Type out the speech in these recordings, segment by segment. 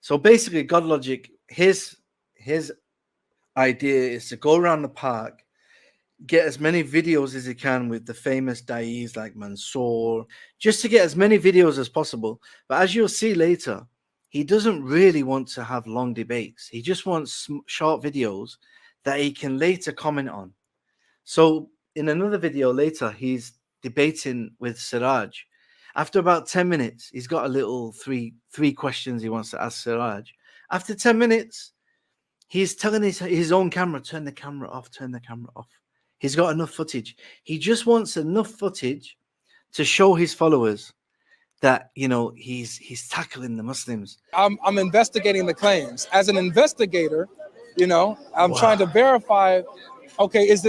So basically, God Logic, his idea is to go around the park, get as many videos as he can with the famous da'is like Mansour, just to get as many videos as possible. But as you'll see later, he doesn't really want to have long debates. He just wants short videos that he can later comment on. So in another video later, he's debating with Siraj. After about 10 minutes, he's got a little three questions he wants to ask Siraj. After 10 minutes, he's telling his own camera, turn the camera off, turn the camera off. He's got enough footage. He just wants enough footage to show his followers that, you know, he's tackling the Muslims. I'm investigating the claims. As an investigator, you know, I'm trying to verify, okay, is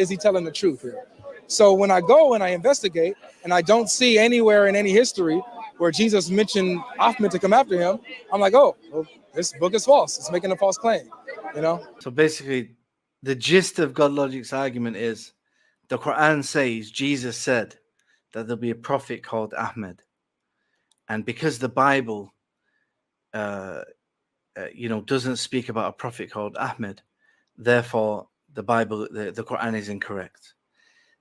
he telling the truth here? So when I go and I investigate and I don't see anywhere in any history where Jesus mentioned Ahmed to come after him, I'm like, oh, well, this book is false. It's making a false claim, you know? So basically, the gist of God Logic's argument is the Quran says, Jesus said that there'll be a prophet called Ahmed. And because the Bible, doesn't speak about a prophet called Ahmed, therefore the Quran is incorrect.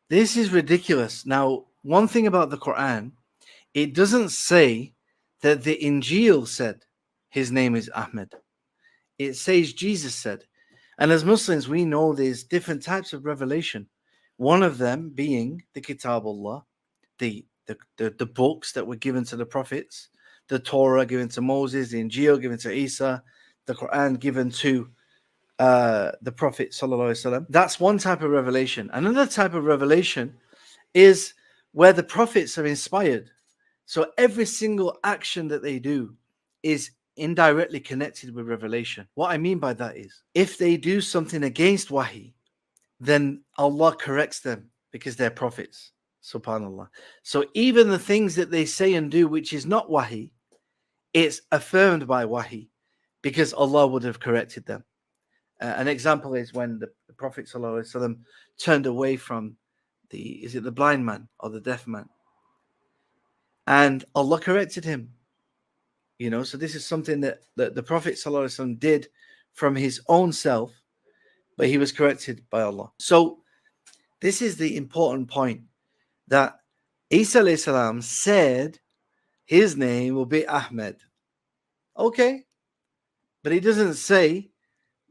This is ridiculous. Now, one thing about the Quran, it doesn't say that the Injeel said his name is Ahmed. It says Jesus said. And as Muslims, we know there's different types of revelation. One of them being the Kitab Allah, the books that were given to the prophets, the Torah given to Moses, the Injeel given to Isa, the Quran given to the Prophet sallallahu alaihi wasallam. That's one type of revelation. Another type of revelation is where the prophets are inspired. So every single action that they do is indirectly connected with revelation. What I mean by that is, if they do something against wahi, then Allah corrects them because they're prophets. Subhanallah. So even the things that they say and do which is not wahi, it's affirmed by wahi because Allah would have corrected them. An example is when the Prophet ﷺ turned away from the blind man or the deaf man, and Allah corrected him. You know, so this is something that the Prophet ﷺ did from his own self, but he was corrected by Allah. So this is the important point, that Isa alayhi salam said his name will be Ahmed. Okay, but he doesn't say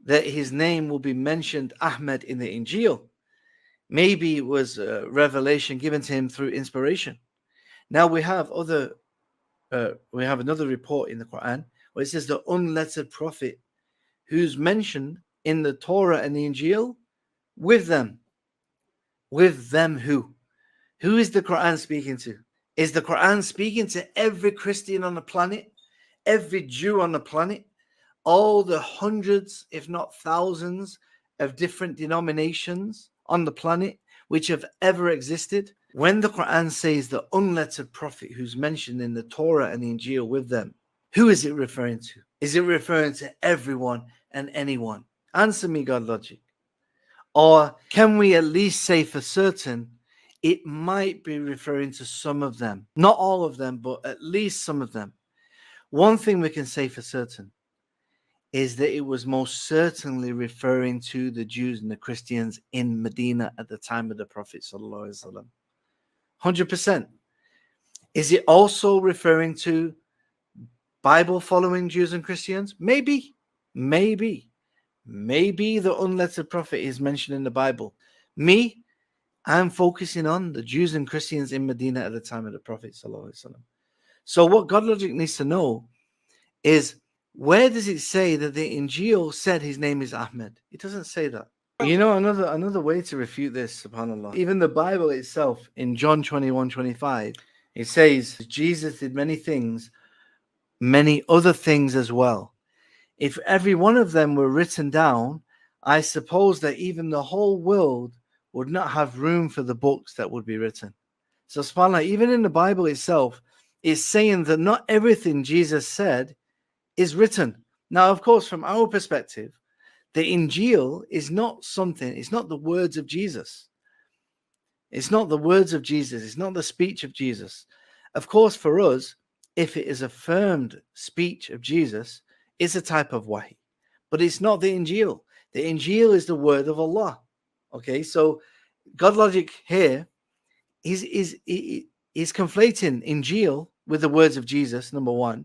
that his name will be mentioned Ahmed in the Injeel. Maybe it was a revelation given to him through inspiration. Now we have another report in the Quran where it says the unlettered prophet who's mentioned in the Torah and the Injeel with them. With them who? Who is the Quran speaking to? Is the Quran speaking to every Christian on the planet? Every Jew on the planet? All the hundreds, if not thousands, of different denominations on the planet which have ever existed? When the Quran says the unlettered prophet who's mentioned in the Torah and the Injeel with them, who is it referring to? Is it referring to everyone and anyone? Answer me, God Logic. Or can we at least say for certain it might be referring to some of them? Not all of them, but at least some of them. One thing we can say for certain is that it was most certainly referring to the Jews and the Christians in Medina at the time of the Prophet sallallahu alaihi wasallam. 100%. Is it also referring to Bible-following Jews and Christians? Maybe. Maybe the unlettered prophet is mentioned in the Bible. Me, I'm focusing on the Jews and Christians in Medina at the time of the Prophet sallallahu alaihi wasallam. So what God Logic needs to know is, where does it say that the Injeel said his name is Ahmed? It doesn't say that. You know, another way to refute this, subhanAllah, even the Bible itself in John 21:25, it says Jesus did many things, many other things as well. If every one of them were written down, I suppose that even the whole world would not have room for the books that would be written. So subhanAllah, even in the Bible itself, it's saying that not everything Jesus said is written. Now, of course, from our perspective, the Injeel is not something, it's not the words of Jesus. It's not the words of Jesus. It's not the speech of Jesus. Of course, for us, if it is affirmed speech of Jesus, It's a type of wahi, but it's not the Injeel. The Injeel is the word of Allah. Okay, so God logic here is conflating Injeel with the words of Jesus, number one.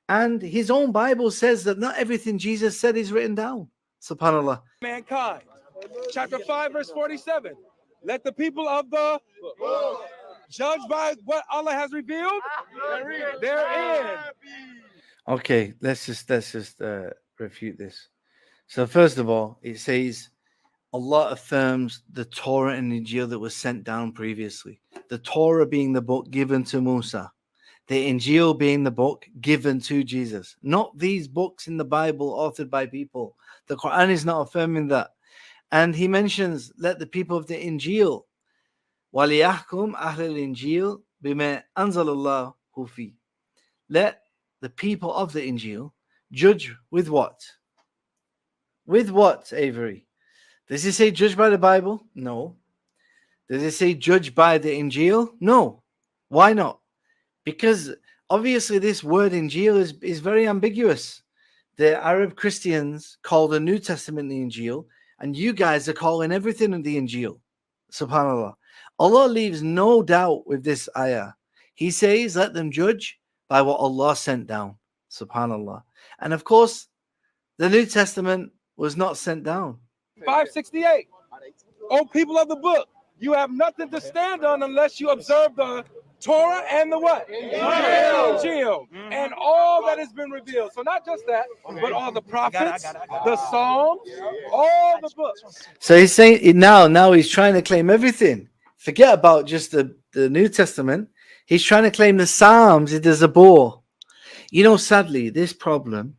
And his own Bible says that not everything Jesus said is written down. SubhanAllah. Mankind. Chapter 5, verse 47. Let the people of the judge by what Allah has revealed therein. Okay, let's just refute this. So first of all, it says Allah affirms the Torah and Injeel that was sent down previously. The Torah being the book given to Musa, the Injeel being the book given to Jesus. Not these books in the Bible authored by people. The Quran is not affirming that. And he mentions, let the people of the Injeel, وَلِيَحْكُمْ أَهْلَ الْإِنْجِيلِ بِمَا أَنزَلَ اللَّهُ فِيهِ. Let the people of the Injeel judge with what? With what, Avery? Does it say judge by the Bible? No. Does it say judge by the Injeel? No. Why not? Because obviously this word Injeel is very ambiguous. The Arab Christians call the New Testament the Injeel, and you guys are calling everything the Injeel. SubhanAllah. Allah leaves no doubt with this ayah. He says, let them judge by what Allah sent down. SubhanAllah. And of course, the New Testament was not sent down. 568. O people of the book, you have nothing to stand on unless you observe the Torah and the what? Injeel. And all that has been revealed. So not just that, but all the prophets, the Psalms, all the books. So he's saying now he's trying to claim everything. Forget about just the New Testament. He's trying to claim the Psalms, the Zabur. You know, sadly, this problem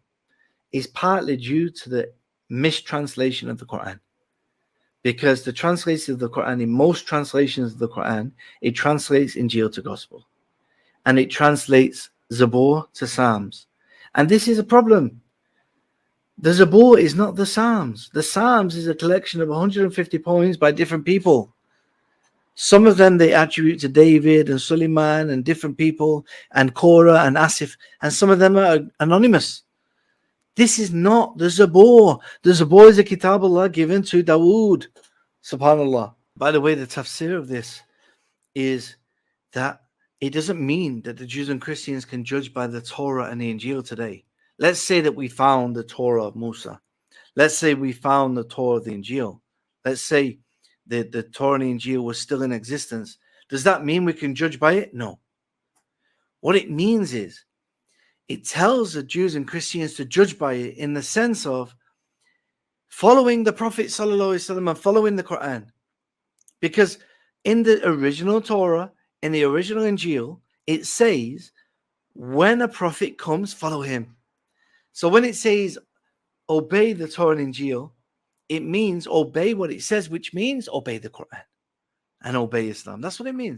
is partly due to the mistranslation of the Quran. Because the translation of the Quran, in most translations of the Quran, it translates Injeel to Gospel. And it translates Zabur to Psalms. And this is a problem. The Zabur is not the Psalms. The Psalms is a collection of 150 poems by different people. Some of them they attribute to David and Suleiman and different people, and Korah and Asif, and some of them are anonymous. This is not the Zabur. The Zabur is a kitab Allah given to Dawood. SubhanAllah. By the way, the tafsir of this is that it doesn't mean that the Jews and Christians can judge by the Torah and the Injeel today. Let's say that we found the Torah of Musa. Let's say we found the Torah of the Injeel. Let's say that the Torah and the Injeel was still in existence. Does that mean we can judge by it? No. What it means is, it tells the Jews and Christians to judge by it in the sense of following the Prophet ﷺ and following the Quran. Because in the original Torah, in the original Injeel, it says, when a prophet comes, follow him. So when it says, obey the Torah and Injeel, it means obey what it says, which means obey the Quran and obey Islam. That's what it means.